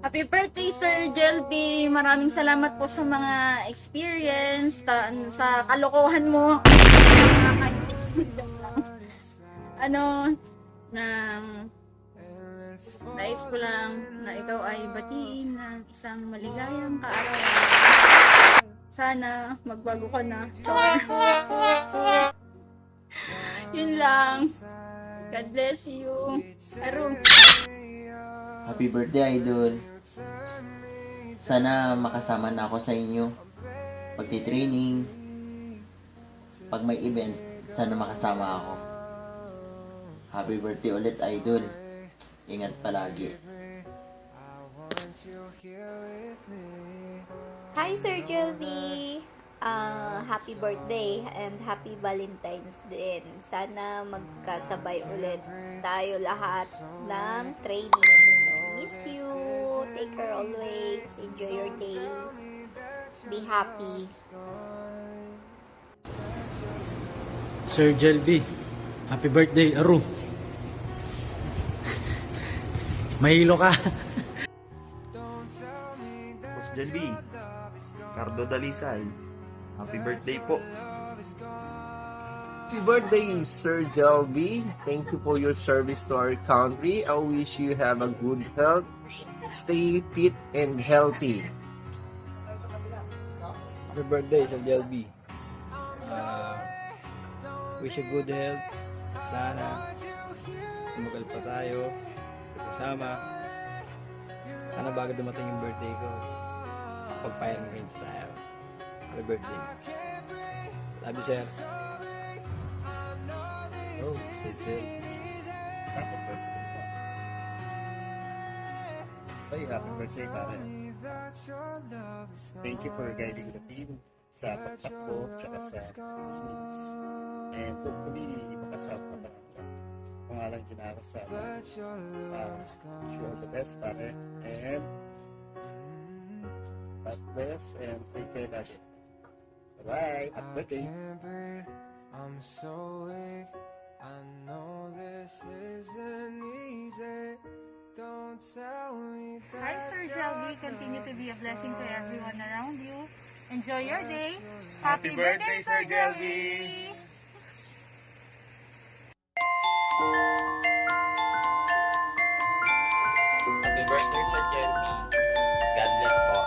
Happy birthday, Sir Jelby. Maraming salamat po sa mga experience, sa kalokohan mo. Ano, nang nais ko lang na ikaw ay batiin ng isang maligayang kaarawan. Sana magbago ka na. Char. Yun lang. God bless you. Aro. Happy birthday, Idol. Sana makasama na ako sa inyo. Pagti-training. Pag may event, sana makasama ako. Happy birthday ulit, Idol. Ingat palagi. Hi, Sir Jelby! Happy birthday and happy Valentine's din. Sana magkasabay ulit tayo lahat ng training. Miss you! Take care always. Enjoy your day. Be happy. Sir Jelby, happy birthday, Aru. Mahilo ka. Boss Jelby, Cardo Dalisay, happy birthday po. Happy birthday, Sir Jelby. Thank you for your service to our country. I wish you have a good health. Stay fit and healthy. Happy birthday, Sir Jelby. Wish you good health. Sana tumagal pa tayo. Kasama. Sana bago dumating yung birthday ko, pag-fire friends tayo. Happy birthday. Love you, sir. Oh, sir. Happy birthday po. Ay, happy birthday pare. Thank you for guiding the team sa pagtakbo tsaka sa trainings. And hopefully, makasama ka na pangalan kinakasama. Wish you all the best pare. And God bless and take care lagi. Bye-bye. Happy birthday. I'm so weak. I know this isn't easy. Don't tell me that. Hi, Sir Jelby. Continue to be a blessing to everyone around you. Enjoy your day. Happy birthday, Sir Jelby. Happy birthday, Sir Jelby. God bless po.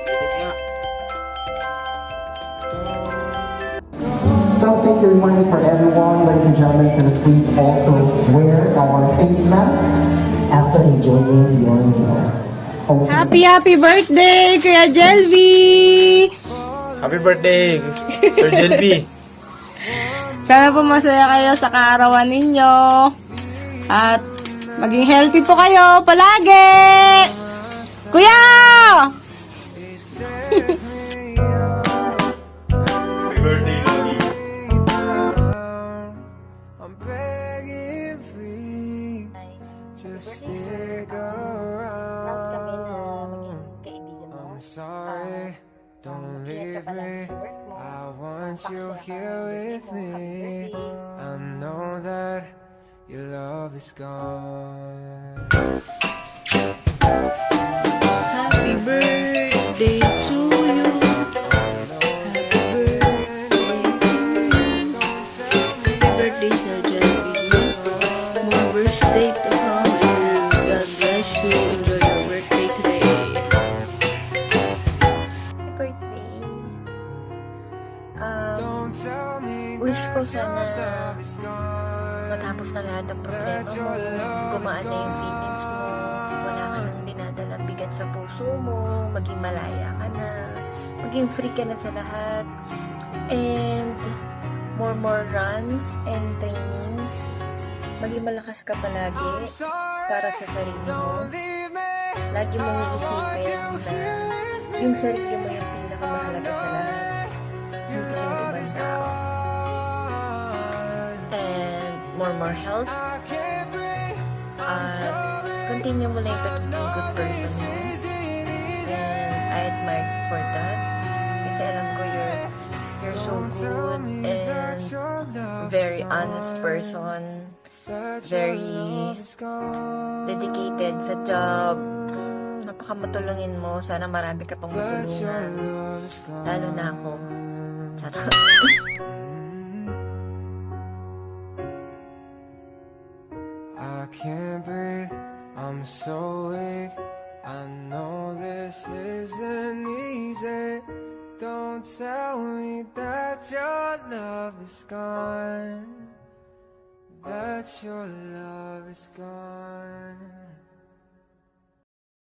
Edit nga. Some safety reminder for everyone, ladies and gentlemen, to please also wear our face masks after enjoying your meal. Also, Happy birthday, Kuya Jelby! Happy birthday, Sir Jelby. Sana po masaya kayo sa kaarawan ninyo. At maging healthy po kayo palagi! Kuya! Happy birthday, Lagi. I'm begging, please. Just stick Proud kami na around. maging kaibigan mo. I'm sorry, don't Ingat ka leave palagi me. sa work mo. I want you Paksaya ka here ng with birthday mo. Happy me. birthday. I know that your love is gone. Happy birthday to you. Happy birthday, Sir Jelby. More birthday to come and God bless you. Enjoy your birthday today. Happy birthday. Don't tell me Wish ko that your sana love is gone. matapos na lahat ng problema mo, gumaan na yung feelings mo, wala ka nang dinadalang bigat sa puso mo, maging malaya ka na, maging free ka na sa lahat, and more runs and trainings, maging malakas ka palagi para sa sarili mo. Lagi mong iisipin na yung sarili mo yung pinakamahalaga sa lahat, hindi yung ibang tao. And more health, continue mo lang yung pagiging good person mo. And I admire you for that. Kasi alam ko you're so good and very honest person. very dedicated sa job. Napakamatulungin mo. Sana marami ka pang matulungan. Lalo na ako. Charot. I can't breathe, I'm so weak. I know this isn't easy. Don't tell me that your love is gone. That your love is gone.